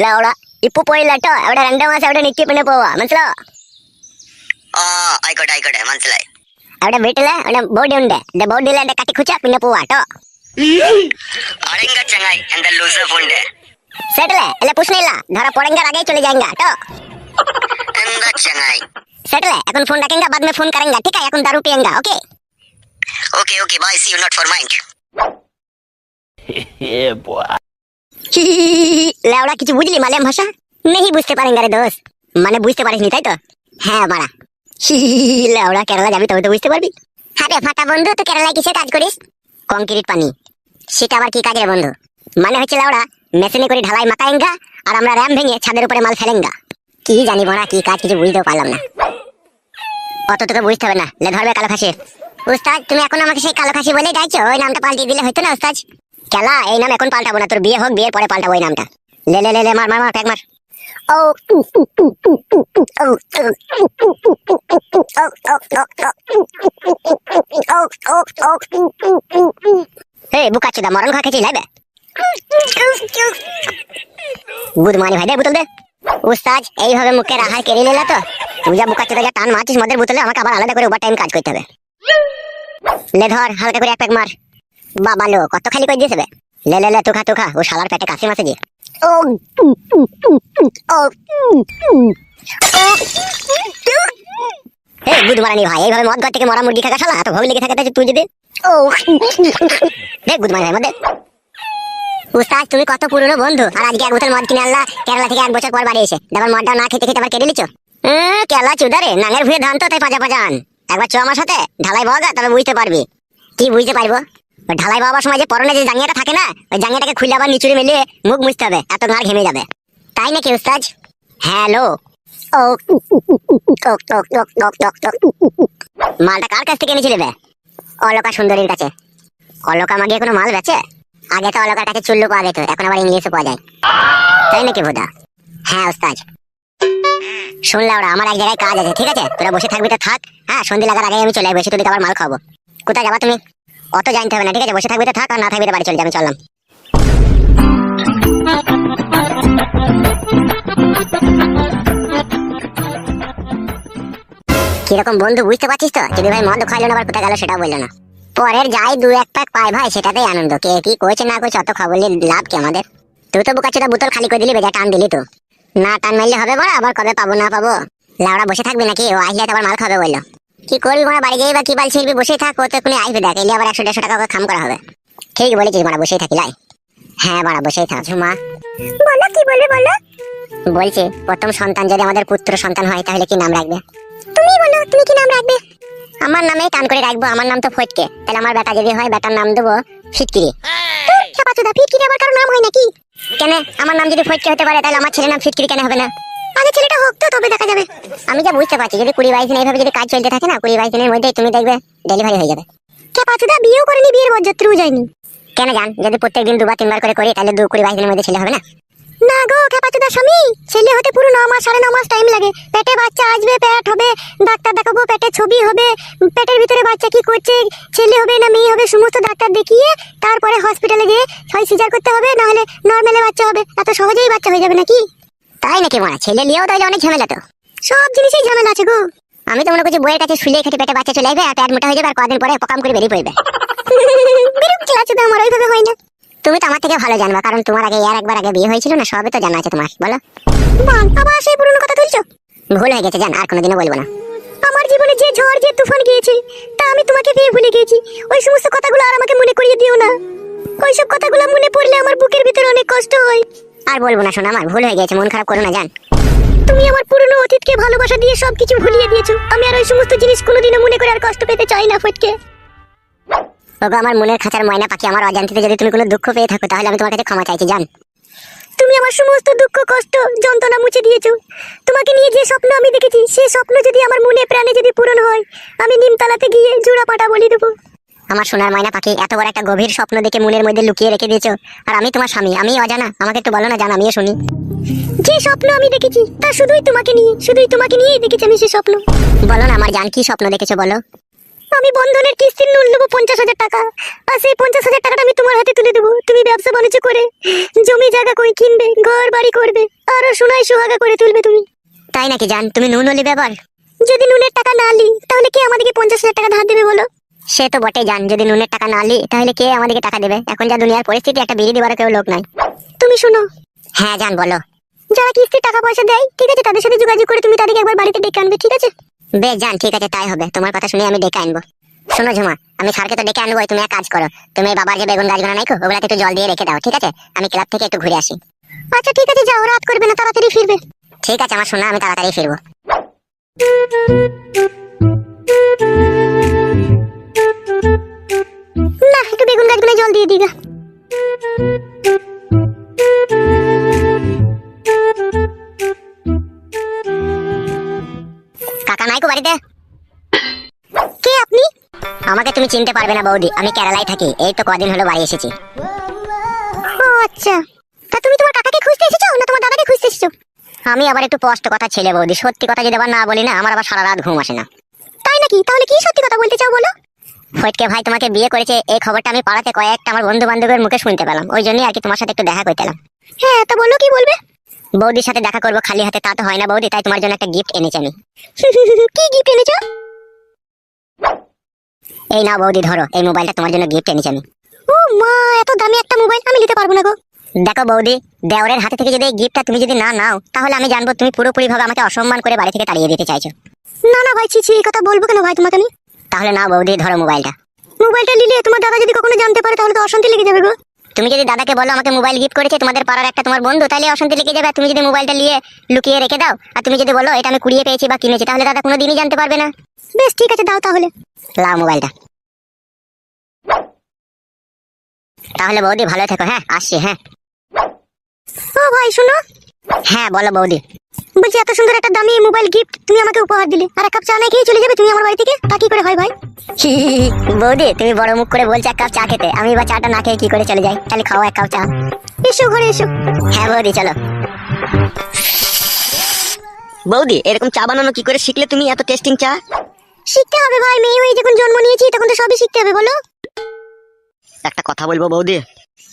ലൗടാ ഇപ്പൊ പോയില്ലട്ടോ. അവിടെ 2 മാസം അവിടെ നിൽക്കി പിന്നെ പോവാ, മനസ്സിലോ? ആയിക്കോട്ടെ ആയിക്കോട്ടെ, മനസ്സിലായി. അവിടെ വീട്ടില് അവിടെ ബോഡി ഉണ്ട്, ബോഡിയിൽ എന്റെ കട്ടി കുച്ച പിന്നെ പോവാട്ടോ. আরেঙ্গা চাঙ্গাই এন্ড লুজার ফোনডে সেটলে এলে প্রশ্ন ইলা ধরা পড়েঙ্গা আগেই চলে যাएंगा তো এন্ডা চাঙ্গাই সেটলে এখন ফোন রাখেঙ্গা बाद में फोन करेंगे, ठीक है? এখন दारू पिएंगा, okay okay okay bye, see you not for mind. ये बॉय লেওড়া কিছু বুঝলি মালয়াম ভাষা? नहीं বুঝতে পারেঙ্গা রে দোস্ত। মানে বুঝতে পারিসনি তাই তো? হ্যাঁ মারা। লেওড়া কেরালা যাবি তবে তো বুঝতে পারবি। আরে ফাটা বন্ধু, তুই কেরালায় কিসে কাজ করিস? কংক্রিট পানি। সেটা আবার কি কাজ রে বন্ধু? মানে হচ্ছে লেওড়া মেশিনে করে ঢালাই মাকায়েঙ্গা আর আমরা র‍্যাম ভেঙে ছাদের উপরে মাল ফেলেঙ্গা। কি জানি বড়া কি কাজ, কিছু বুঝতেও পারলাম না। অত তোকে বুঝতে হবে না, লে ধরবে কালো খাসি। উস্তাদ তুমি এখন আমাকে সেই কালো খাসি বলেই ডাকছো? ওই নামটা পাল্টিয়ে দিলে হতো না উস্তাদ? কেলা এই নাম এখন পাল্টাবো না, তোর বিয়ে হোক, বিয়ের পরে পাল্টাবো এই নামটা। লে লে লে মার মার মার প্যাক মার। ও এই বুকাচোদা মরণ খা খেয়েছি লাইবে। গুড মর্নিং ভাই, দে বোতল দে। উস্তাদ এইভাবে মুখে রাহাই কেড়ে নিলা তো? তুই যা বুকাচোদা যা টান মারছিস মদের বোতলে, আমাকে আবার আলাদা করে ওভার টাইম কাজ করতে হবে। লে ধর হালকা করে এক প্যাক মার। বাবা লো কত খালি করে দিয়েছে বে। লে লে লে তুই খা, ও শালার পেটে কাশি মাছে যে। ও এই গুড মর্নিং ভাই, এইভাবে মদ ঘর থেকে মরা মুরগি খাকা শালা, এত ভয় লেগে থাকে তুই যদি। ও দেখ গুড মর্নিং মধ্যে। উস্তাদ তুমি কত পুরনো বন্ধু, আর আজকে 1 বোতল মদ কিনে আনলা কেরালা থেকে 1 বছর পর বাড়ি এসে। তারপর মদটা না খেতে খেতে আবার কেটে নিচ্ছ। কেলা চুদারে নাঙের ভুয়ে ধান তো তাই পাজা পাজান। একবার চ আমার সাথে ঢালাই বগা, তবে বুঝতে পারবি। কি বুঝতে পারবো? ঢালাই বাবার সময় যে পরনে যে জাঙ্গিয়াটা থাকে না, ওই জাঙ্গিয়াটাকে খুলে আবার নিচুরে মেলে মুখ মুছতে হবে, এত গাঁড় ঘেমে যাবে। তাই নাকি উস্তাদ? হ্যালো ও মালটা কার কাছ থেকে এনেছিলে বে? অলকা সুন্দরীর কাছে। অলকা মাগিয়ে কোনো মাল বেচে? আগে তো অলকার কাছে চুল্লু পাওয়া যেত, এখন আবার ইংলিশে পাওয়া যায়। তাই নাকি ভোদা? হ্যাঁ উস্তাদ। শুনলা ওরা আমার এক জায়গায় কাজ আছে, ঠিক আছে? তোরা বসে থাকবি তো থাক, হ্যাঁ সন্ধে লাগার আগে আমি চলে আসবো, এসে তোদের আবার মাল খাবো। কোথায় যাবা তুমি? অত জানতে হবে না, ঠিক আছে? বসে থাকবি তো থাক, আর না থাকবি তো বাড়ি চলে যাবে, চললাম। কিরকম বন্ধু বুঝতে পারছিস তো? যদি ভাই মদ খাইলো না আবার কোথায় গেল সেটা বললো না। পরের যাই 2-1 প্যাক পাই ভাই, সেটাতেই আনন্দ। কে কি করছে না করছে অত খবর নিয়ে লাভ কি আমাদের? তুই তো বুকাচোদা বোতল খালি করে দিলি, বেজা টান দিলি তো। না টান মারলে হবে বড়, আবার কবে পাবো না পাবো? লাউড়া বসে থাকবি নাকি? ও আসলে আবার মাল খাবে বললো। কি করবি মারা, বাড়ি গিয়ে বা কি বাল ছিড়বি? বসেই থাক, ও তো এখনই আসবে, দেখ এলে আবার 100-150 টাকা খাম করা হবে। ঠিক বলেছিস মারা, বসেই থাকি লাই। হ্যাঁ মারা বসেই থাক। ঝুমা বলো, কি বলবে বলো। বলছি প্রথম সন্তান যদি আমাদের পুত্র সন্তান হয় তাহলে কি নাম রাখবে? তুমি বলো, তুমি কি নাম রাখবে? আমার নামেই টান করে রাখবো, আমার নাম তো ফটকে। তাহলে আমার বেটা যদি হয়, বেটার নাম দেবো ফিটকিরি। ফিটকিরি আবার কারো নাম হয় নাকি? কেন আমার নাম যদি ফটকে হতে পারে, তাহলে আমার ছেলের নাম ফিটকিরি কেন হবে না? আগে ছেলেটা হোক তো, তবে দেখা যাবে। আমি যা বুঝতে পারছি, যদি 20-22 দিন এইভাবে যদি কাজ চলতে থাকে না, 20-22 দিনের মধ্যেই তুমি দেখবে ডেলিভারি হয়ে যাবে। কে পাচুদা বিয়েও করেনি, বিয়ের বরযাত্রীও যায়নি। কেন জান, যদি প্রত্যেকদিন 2-3 বার করে করি, তাহলে 20-22 দিনের মধ্যে ছেলে হবে না? না গো খেপাচুদা স্বামী, ছেলে হতে পুরো 9 মাস 9.5 মাস টাইম লাগে। পেটে বাচ্চা আসবে, পেট হবে, ডাক্তার দেখাবো, পেটে ছবি হবে, পেটের ভিতরে বাচ্চা কি করছে, ছেলে হবে না মেয়ে হবে, সমস্ত ডাক্তার দেখিয়ে তারপরে হসপিটালে গিয়ে হয় সিজার করতে হবে, না হলে নরমালে বাচ্চা হবে। এত সহজেই বাচ্চা হয়ে যাবে নাকি? তাই নাকি মারা? ছেলে নিয়েও তাহলে অনেক ঝামেলা তো। সব জিনিসই ঝামেলা আছে গো। আমি তো মনে করছি বইয়ের কাছে শুলে খেটে পেটে বাচ্চা চলে আসবে, আর পেট মোটা হয়ে যাবে, আর কদিন পরে পকাম করে বেরিয়ে পড়বে। বিরক্তি লাগছে তো আমার, ওইভাবে হয় না। তুমি তো আমার থেকে ভালো জানবা, কারণ তোমার আগে আর একবার আগে বিয়ে হয়েছিল না, সবই তো জানা আছে তোমার। বলো আবার সেই পুরনো কথা তুলছো? ভুল হয়ে গেছে জান, আর কোনোদিনও বলবো না। আমার জীবনে যে ঝড় যে তুফান গিয়েছে, তা আমি তোমাকে পেয়ে ভুলে গেছি। ওই সমস্ত কথাগুলো আর আমাকে মনে করিয়ে দিও না। ওইসব কথাগুলো মনে পড়লে আমার বুকের ভিতরে অনেক কষ্ট হয়। আর বলবো না শোনা, আমার ভুল হয়ে গেছে, মন খারাপ করো না জান। তুমি আমার পুরনো অতীতকে ভালোবাসা দিয়ে সবকিছু ভুলিয়ে দিয়েছো। আমি আর ওই সমস্ত জিনিস কোনোদিনও মনে করে আর কষ্ট পেতে চাই না ফটকে। ওগো আমার মনের খাঁচার ময়না পাখি, আমার অজান্তিতে যদি তুমি কোনো দুঃখ পেয়ে থাকো, তাহলে আমি তোমার কাছে ক্ষমা চাইছি জান। তুমি আমার সমস্ত দুঃখ কষ্ট যন্ত্রণা মুছে দিয়েছো। তোমাকে নিয়ে যে স্বপ্ন আমি দেখেছি, সেই স্বপ্ন যদি আমার মনে প্রাণে যদি পূরণ হয়, আমি নিমতলাতে গিয়ে জোড়া পাটা বলি দেবো। আমার সোনার ময়না পাখি, এত বড় একটা গভীর স্বপ্ন দেখে মনের মধ্যে লুকিয়ে রেখে দিয়েছো, আর আমি তোমার স্বামী, আমি অজানা? আমাকে একটু বলো না জান, আমিও শুনি। যে স্বপ্ন আমি দেখেছি তা শুধুই তোমাকে নিয়ে, শুধুই তোমাকে নিয়েই দেখেছি আমি সেই স্বপ্ন। বলো না আমার জান, কি স্বপ্ন দেখেছো বলো? আমি বন্ধনের কিস্তির নুন নেবো 50,000 টাকা, আর সেই 50,000 টাকাটা আমি তোমার হাতে তুলে দেবো। তুমি ব্যবসা বাণিজ্য করে জমি জায়গা কই কিনবে, ঘর বাড়ি করবে, আরো সোনায় সোহাগা করে তুলবে তুমি। তাই নাকি জান? তুমি নুন হলি ব্যাপার। যদি নুনের টাকা না লি তাহলে কে আমাদেরকে 50,000 টাকা ধার দেবে বলো? সে তো বটে জান, যদি নুনের টাকা না লি তাহলে কে আমাদেরকে টাকা দেবে? এখন যা দুনিয়ার পরিস্থিতি, একটা বিড়ি দেওয়ার কেউ লোক নাই। তুমি শুনো। হ্যাঁ জান বলো। যারা কিস্তির টাকা পয়সা দেয়, ঠিক আছে, তাদের সাথে যোগাযোগ করে তুমি তাদেরকে একবার বাড়িতে ডেকে আনবে, ঠিক আছে? বেশ জান, ঠিক আছে, তাই হবে। তোমার কথা শুনে আমি ডেকে আনবো। শোনো ঝুমা, আমি স্যারকে তো ডেকে আনবো, তুমি এক কাজ করো, তুমি এই বাবার যে বেগুন গাছগুলো নাইকো ওগুলাতে একটু জল দিয়ে রেখে দাও, ঠিক আছে? আমি ক্লাব থেকে একটু ঘুরে আসি। আচ্ছা ঠিক আছে, যাও, রাত করবে না, তাড়াতাড়ি ফিরবে। ঠিক আছে আমার সোনা, আমি তাড়াতাড়ি ফিরবো। না, একটু বেগুন গাছগুলো জল দিয়ে দিগা। কাকা নাইকো বাড়িতে? কে আপনি? আমাকে তুমি চিনতে পারবে না বৌদি, আমি কেরালায় থাকি, এই তো কদিন হলো বাড়ি এসেছি। ও আচ্ছা, তা তুমি তোমার কাকাকে খুঁজতে এসেছো না তোমার দাদাকে খুঁজতে এসেছো? আমি আবার একটু স্পষ্ট কথা ছেলে বৌদি, সত্যি কথা যদি আবার না বলি না, আমার আবার সারা রাত ঘুম আসে না। তাই নাকি? তাহলে কি সত্যি কথা বলতে চাও বলো? ফটকে ভাই তোমাকে বিয়ে করেছে, এই খবরটা আমি পাড়াতে কয়েকটা আমার বন্ধু বান্ধবের মুখে শুনতে পেলাম, ওই জন্যই আর কি তোমার সাথে একটু দেখা করতে এলাম। হ্যাঁ, তা বলো, কি বলবে? বৌদির সাথে দেখা করবো খালি হাতে, তা তো হয় না বৌদি, তাই তোমার জন্য একটা গিফট এনেছি আমি। কি গিফট এনেছো? এই নাও বৌদি, ধরো, এই মোবাইলটা তোমার জন্য গিফট এনেছি আমি। ও মা, এত দামি একটা মোবাইল আমি নিতে পারবো না গো। দেখো বৌদি, দেওরের হাতে থেকে যদি এই গিফটটা তুমি যদি না নাও, তাহলে আমি জানবো তুমি পুরোপুরি ভাবে আমাকে অসম্মান করে বাড়ি থেকে তাড়িয়ে দিতে চাইছো। না না ভাই, ছি ছি, এই কথা বলবো কেন ভাই তোমাকে আমি? তাহলে নাও বৌদি, ধরো মোবাইলটা। মোবাইলটা নিলে তোমার দাদা যদি কখনো জানতে পারে তাহলে তো অশান্তি লেগে যাবে গো। তুমি যদি দাদাকে বলো আমাকে মোবাইল গিফট করেছে তোমাদের পাড়ার একটা তোমার বন্ধু, তাহলে অশান্তি লেগে যাবে। তুমি যদি মোবাইলটা নিয়ে লুকিয়ে রেখে দাও, আর তুমি যদি বলো এটা আমি কুড়িয়ে পেয়েছি বা কিনেছি, তাহলে দাদা কোনোদিনই জানতে পারবে না। বেশ ঠিক আছে, দাও তাহলে। লাও মোবাইলটা। তাহলে বৌদি ভালো থেকো, হ্যাঁ, আসছি, হ্যাঁ। ও ভাই শোনো। হ্যাঁ বলো বৌদি। বলছি, এত সুন্দর একটা দামি মোবাইল গিফট তুমি আমাকে উপহার দিলে, আর এক কাপ চা না খেয়ে চলে যাবে তুমি আমার বাড়ি থেকে, তা কি করে হয় ভাই? বৌদি তুমি বড় মুখ করে বলছো এক কাপ চা খেতে, আমি বা চাটা না খেয়ে কি করে চলে যাই? তাহলে খাও এক কাপ চা। এসো ঘরে এসো। হ্যাঁ বৌদি চলো। বৌদি, এরকম চা বানানো কি করে শিখলে তুমি, এত টেস্টিং চা? শিখতে হবে ভাই, মেয়ে হয়ে যখন জন্ম নিয়েছি তখন তো সবই শিখতে হবে, বলো। একটা কথা বলবো বৌদি?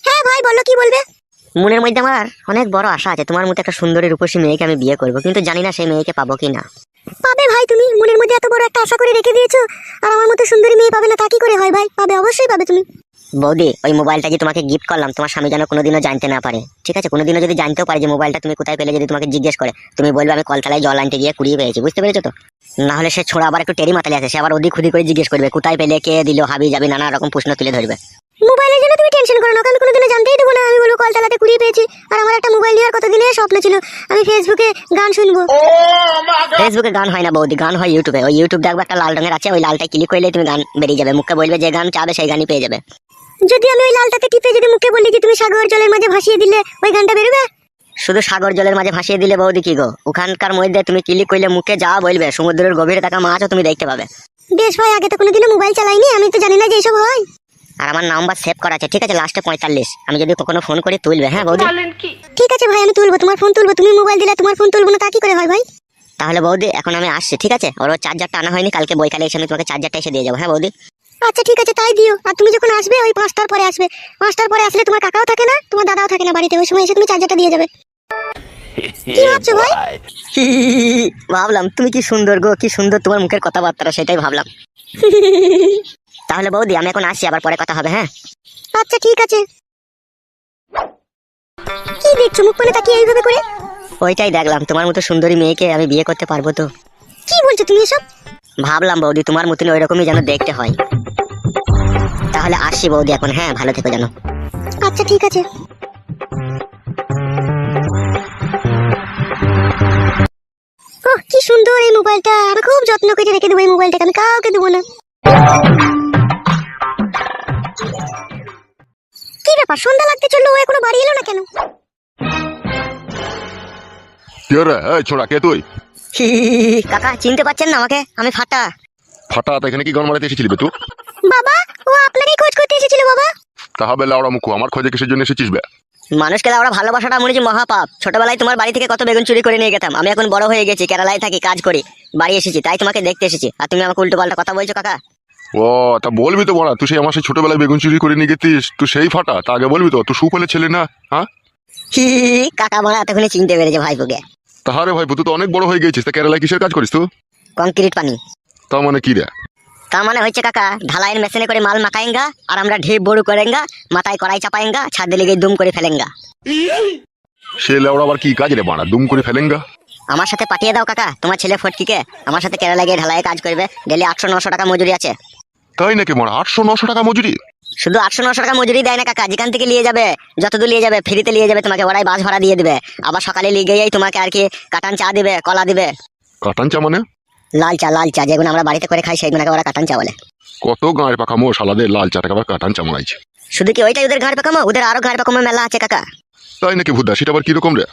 হ্যাঁ ভাই বলো, কি বলবে? মনের মধ্যে আমার অনেক বড় আশা আছে, তোমার মতো একটা সুন্দরী রূপসী মেয়েকে আমি বিয়ে করবো, কিন্তু জানি না সেই মেয়েকে পাবো কি না। পাবে ভাই, তুমি মনের মধ্যে এত বড় একটা আশা করে রেখে দিয়েছো, আর আমার মতো সুন্দরী মেয়ে পাবে না তা কি করে হয় ভাই? পাবে, অবশ্যই পাবে তুমি। বৌদি, ওই মোবাইলটা যে তোমাকে গিফট করলাম, তোমার স্বামী যেন কোনোদিনও জানতে না পারে, ঠিক আছে? কোনোদিনও যদি জানতেও পারে যে মোবাইলটা তুমি কোথায় পেলে, যদি তোমাকে জিজ্ঞেস করে, তুমি বলবে আমি কলতলায় জল আনতে গিয়ে কুড়িয়ে পেয়েছি, বুঝতে পেরেছো তো? না হলে সে ছোড়া আবার একটু টেরি মাতালে আছে, সে আবার ওদিক খুদি করে জিজ্ঞেস করবে কোথায় পেলে, কে দিল, হাবি যাবি, নানা রকম প্রশ্ন তুলে ধরবে। মোবাইলের জন্য তুমি টেনশন করো না, আমি কোনোদিনও জানতেই দেবো না। আমি বলবো কলতলাতে কুড়িয়ে পেয়েছি, আর আমার একটা মোবাইল নেওয়ার কতদিনের স্বপ্ন ছিল, আমি ফেসবুকে গান শুনবো। ফেসবুকে গান হয় না বৌদি, গান হয় ইউটিউবে। ওই ইউটিউব দেখবে একটা লাল রঙের আছে, ওই লালটা ক্লিক করলে তুমি গান বেরিয়ে যাবে, মুখে বলবে যে গান চাবে সেই গানই পেয়ে যাবে। যদি আমি ওই লালটাতে টিপে যদি মুখে বলি যে তুমি সাগর জলের মাঝে ভাসিয়ে দিলে, ওই গানটা বেরোবে? শুধু সাগর জলের মাঝে ভাসিয়ে দিলে বৌদি কি গো, ওখানকার মধ্যে তুমি ক্লিক করলে মুখে যা বলবে, সমুদ্রের গভীরে থাকা মাছও তুমি দেখতে পাবে। বেশ ভাই, আগে তো কোনোদিনও মোবাইল চালাইনি, আমি তো জানি না যে এইসব হয়। আর আমার নাম্বার সেভ করা আছে, ঠিক আছে? লাস্টে 45। আমি যদি কখনো ফোন করি তুলবে, হ্যাঁ বৌদি? ঠিক আছে ভাই, আমি তুলবো, তোমার ফোন তুলবো। তুমি মোবাইল দিলে তোমার ফোন তুলবো না, তা কি করে হয় ভাই? তাহলে বৌদি এখন আমি আসছি, ঠিক আছে? ওর চার্জারটা আনা হয়নি, কালকে বইকালে এসে আমি তোমাকে চার্জারটা এসে দিয়ে যাবো, হ্যাঁ বৌদি? আচ্ছা ঠিক আছে, তাই দিও। আর তুমি যখন আসবে ওই 5টার পরে আসবে। 5টার পরে আসলে তোমার কাকাও থাকে না, তোমার দাদাও থাকে না বাড়িতে, ওই সময় এসে তুমি চার্জারটা দিয়ে যাবে। কি ভাবছো ভাই? ভাবলাম তুমি কি সুন্দর গো, কি সুন্দর তোমার মুখের কথাবার্তা, সেটাই ভাবলাম। তাহলে বৌদি আমি এখন আসছি, আবার পরে কথা হবে, হ্যাঁ? আচ্ছা ঠিক আছে। কি দেখছো মুখ মানে তাকিয়ে এইভাবে করে? ওইটাই দেখলাম, তোমার মতো সুন্দরী মেয়েকে আমি বিয়ে করতে পারবো তো? কি বলছো তুমি এসব? ভাবলাম বৌদি তোমার মতন ওইরকমই যেন দেখতে হয়। তাহলে আসছি বৌদি এখন, হ্যাঁ, ভালো থেকো জানো। আচ্ছা ঠিক আছে। ওহ কি সুন্দর এই মোবাইলটা, আমি খুব যত্ন করে রেখে দেবো এই মোবাইলটাকে, আমি কাউকে দেবো না। কি ব্যাপার, সন্ধ্যা লাগতে চললো, ও এখনো বাড়ি এলো না কেন? কে রে? এই ছোড়া, কে তুই? কাকা চিনতে পারছেন না আমাকে? আমি ফাটা। হঠাৎ এখানে কি গান মারাতে এসেছিলি বে তুই? বাবা, ও আপনাকেই খোঁজ করতে এসেছিল বাবা। তাহলে লাউড়া মুখো, আমার খোঁজে কিসের জন্য এসেছিস বে? মানুষকে লাউড়া ভালোবাসাটা মনে হচ্ছে মহাপাপ। ছোটবেলায় তোমার বাড়ি থেকে কত বেগুন চুরি করে নিয়ে গেতাম, আমি এখন বড় হয়ে গেছি, কেরালায় থাকি, কাজ করি, বাড়ি এসেছি, তাই তোমাকে দেখতে এসেছি, আর তুমি আমাকে উল্টো পাল্টা কথা বলছো কাকা। ও তা বলবি তো বড়া, তুই সেই আমার সেই ছোটবেলায় বেগুন চুরি করে নিয়ে গেছিস, তুই সেই ফাটা, তা আগে বলবি তো, তুই সুফলে ছেলে না? হ্যাঁ হি হি হি, কাকা মারা এতক্ষণে চিনতে পেরেছে ভাইপোকে। তাহারে ভাই তুই তো অনেক বড় হয়ে গেছিস, তা কেরালায় কিসের কাজ করিস তুই? কংক্রিট পানি। তা মানে কি রে? তার মানে হচ্ছে কাকা, ঢালাইয়ের মেশিনে করে মাল মাখাएंगा আর আমরা ঢেপ বড় করেঙ্গা, মাথায় কড়াই চাপাएंगा, ছাদে লেগে দুম করে ফেলেঙ্গা। সে লেওড়া আবার কি কাজ রে বাড়া, দুম করে ফেলেঙ্গা? আমার সাথে পাঠিয়ে দাও কাকা তোমার ছেলে ফটকিকে, আমার সাথে কেরালা গিয়ে ঢালাইয়ে কাজ করবে, ডেলি 800-900 টাকা মজুরি আছে। তাই নাকি মারা? 800-900 টাকা মজুরি? শুধু 800-900 টাকা মজুরি দেয় না কাকা, যেখান থেকে নিয়ে যাবে, যতদূর নিয়ে যাবে ফ্রিতে নিয়ে যাবে তোমাকে, ওরাই বাস ভাড়া দিয়ে দিবে। আবার সকালে নিয়ে গিয়েই তোমাকে আর কি কাটান চা দিবে, কলা দিবে। কাটান চা মানে? লাল চা যেগুলো আমরা বাড়িতে করে খাই সেগুলোকে ওরা কাটান চা বলে। কত গাঁয়ের পাকামো শালাদের লাল চাটাকে আবার কাটান চা মারাইছে। শুধু কি ওইটাই ওদের ঘাড় পাকামো? ওদের আরো ঘাড় পাকামো মেলা আছে কাকা। তাই নাকি ভুদা? সেটা আবার কিরকম রে?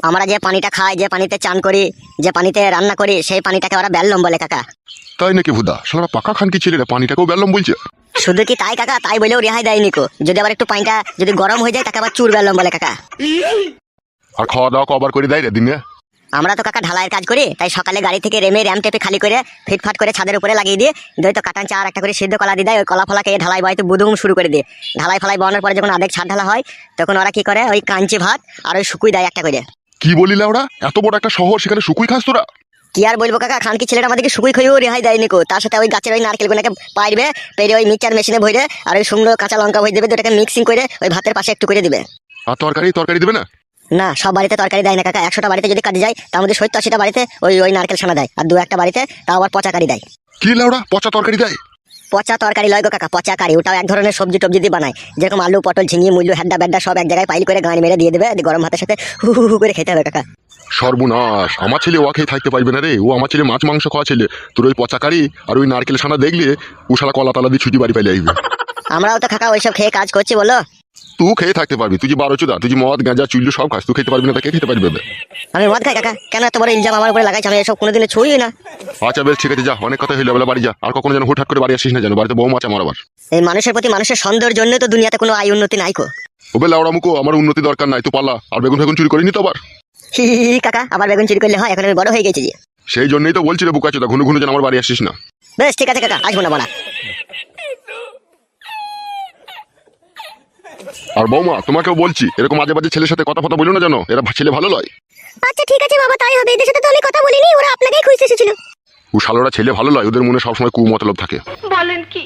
আমরা যে পানিটা খাই, যে পানিতে চান করি, যে পানিতে রান্না করি, সেই পানিটাকে ওরা বেল্লম বলে কাকা। তাই নাকি ভুদা? শালা পাকা খান কি ছেলে রে, পানিটাকেও বেললাম বলছে? শুধু কি তাই কাকা, তাই বলেও রেহাই দেয়নি কো, যদি আবার একটু পানিটা যদি গরম হয়ে যায় তাকে আবার চুর বেল্লম বলে কাকা। আর খাওয়া দাওয়া কবার করে দেয় রে দিনে? আমরা তো কাকা ঢালাইয়ের কাজ করি, তাই সকালে গাড়ি থেকে রেমে র্যাম টেপে খালি করে ফিটফাট করে ছাদের উপরে লাগিয়ে দিয়ে তো কাটান চা আর একটা করে সিদ্ধ কলা দিয়ে দেয়, ওই কলা ফলাকে ঢালাই বয়তে বুদুম শুরু করে দিয়ে, ঢালাই ফলাই বানানোর পরে যখন আধেক ছাদ ঢালা হয় তখন ওরা কি করে, ওই কাঞ্চি ভাত আর ওই শুকুই দেয় একটা করে। কি বলিলে ওরা? এত বড় একটা শহর, সেখানে শুকুই খাস তোরা? কি আর বলবো কাকা, খানকি ছেলেটা আমাদেরকে শুকুই খেয়েও রেহাই দেয়নি কো, তার সাথে ওই গাছের ওই নারকেলগুলোকে পাইবে, পেরে ওই মিক্সচার মেশিনে ভরে আর ওই সুন্দর কাঁচা লঙ্কা ভরে দেবে, দুটাকে মিক্সিং করে ওই ভাতের পাশে একটু করে দিবে। আর তরকারি তরকারি দেবে না? না, সব বাড়িতে তরকারি দেয় না কাকা, 100টা বাড়িতে যদি কাজে যায় তার মধ্যে 70-80টা বাড়িতে ওই ওই নারকেল ছানা দেয়, আর 2-1টা বাড়িতে তাও আবার পচা কারি দেয়। কি লেওড়া, পচা তরকারি দেয়? পচা তরকারি লয় গো কাকা, পচা কারি, ওটাও এক ধরনের সবজি টবজি দিয়ে বানায়, যেরকম আলু পটল ঝিঙে মুল্লু হ্যাড্ডা ব্যাড্ডা সব এক জায়গায় পাইল করে গাঁড়ি মেরে দিয়ে দেবে, গরম ভাতের সাথে হু হু হু করে খেতে হবে কাকা। সর্বনাশ, আমার ছেলে ও খেয়ে থাকতে পারবে না রে, ও আমার ছেলে মাছ মাংস খাওয়া ছেলে, তোর ওই পচাকারি আর ওই নারকেল ছানা দেখলে ও শালা কলা তালা দিয়ে ছুটি বাড়ি পাইলে আসবে। আমরাও তো কাকা ওইসব খেয়ে কাজ করছি বলো। তুই খেয়ে থাকতে পারবি, তুই যে 12 চোদা, তুই যে মদ গাঁজা চুল্লু সব খাস, তুই খেতে পারবি না? তা কে খেতে পারবে? আমি মদ খাই কাকা, কেন এত বড় ইলজাম আমার উপরে লাগাইছে? আমি এসব কোনোদিনও ছুঁই না। আচ্ছা বেশ ঠিক আছে, যা, অনেক কথা হইলো, বেলা বাড়ি যা, আর কখনো যেন হুটহাট করে বাড়ি আসিস না, যেন বাড়িতে বউ মাছ আমার আবার। এই মানুষের প্রতি মানুষের সন্দেহের জন্য তো দুনিয়াতে কোনো আয় উন্নতি নাই কো। ও বেলা ওরা মুখো, আমার উন্নতি দরকার নাই, তুই পালা আর বেগুন ফেগুন চুরি করিনি তো আবার? হি হি হি, কাকা আবার বেগুন চুরি করলে হয়? এখন আমি বড় হয়ে গেছি যে। সেই জন্যই তো বলছি রে বুকা চোদা, ঘুনু ঘুনু যেন আমার বাড়ি আসিস না। বেশ ঠিক আছে কাকা, আসবো না বলা। আর বৌমা তোমাকেও বলছি, এরকম মাঝে মাঝে ছেলের সাথে কথা কথা বলো না, জানো এরা ছেলে ভালো লয়। আচ্ছা ঠিক আছে বাবা, তাই হবে, এদের সাথে তো আমি কথা বলিনি, ওরা আপনাকেই খুঁজতে এসেছিল। ও শালোরা ছেলে ভালো লয়, ওদের মনে সবসময় কুমতলব থাকে। বলেন কি?